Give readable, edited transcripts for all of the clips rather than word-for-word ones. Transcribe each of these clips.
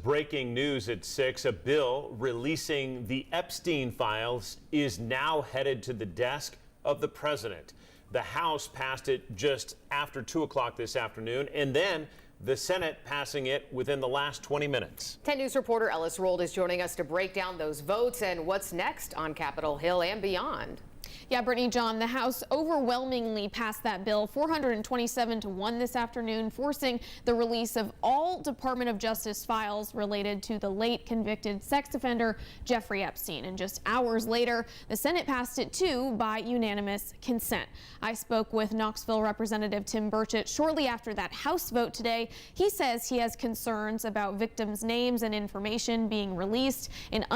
Breaking news at 6, a bill releasing the Epstein files is now headed to the desk of the president. The House passed it just after 2 o'clock this afternoon, and then the Senate passing it within the last 20 minutes. 10 News reporter Ellis Rold is joining us to break down those votes and what's next on Capitol Hill and beyond. Yeah, Brittany, John, the House overwhelmingly passed that bill 427 to 1 this afternoon, forcing the release of all Department of Justice files related to the late convicted sex offender Jeffrey Epstein. And just hours later, the Senate passed it too by unanimous consent. I spoke with Knoxville Representative Tim Burchett shortly after that House vote today. He says he has concerns about victims' names and information being released in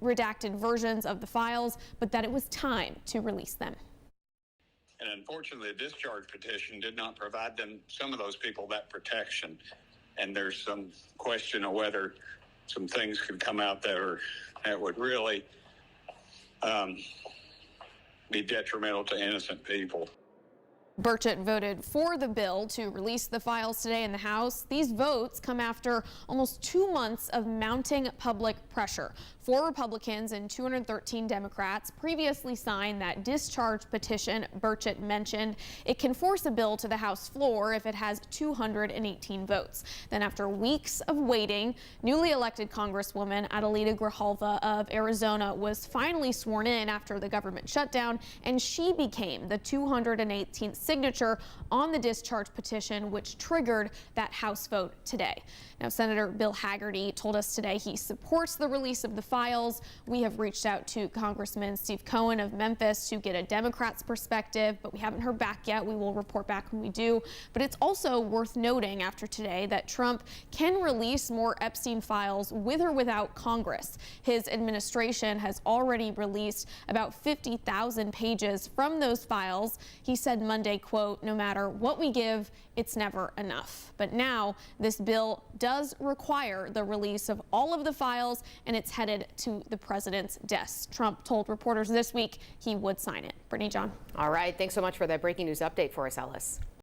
redacted versions of the files, but that it was time to release them. And unfortunately, the discharge petition did not provide some of those people, that protection. And there's some question of whether some things could come out that would really be detrimental to innocent people. Burchett voted for the bill to release the files today in the House. These votes come after almost 2 months of mounting public pressure. 4 Republicans and 213 Democrats previously signed that discharge petition Burchett mentioned. It can force a bill to the House floor if it has 218 votes. Then after weeks of waiting, newly elected Congresswoman Adelita Grijalva of Arizona was finally sworn in after the government shutdown, and she became the 218th signature on the discharge petition, which triggered that House vote today. Now, Senator Bill Hagerty told us today he supports the release of the files. We have reached out to Congressman Steve Cohen of Memphis to get a Democrat's perspective, but we haven't heard back yet. We will report back when we do. But it's also worth noting after today that Trump can release more Epstein files with or without Congress. His administration has already released about 50,000 pages from those files. He said Monday, quote, "No matter what we give, it's never enough." But now this bill does require the release of all of the files, and it's headed to the president's desk. Trump told reporters this week he would sign it. Brittany, John. All right. Thanks so much for that breaking news update for us, Ellis.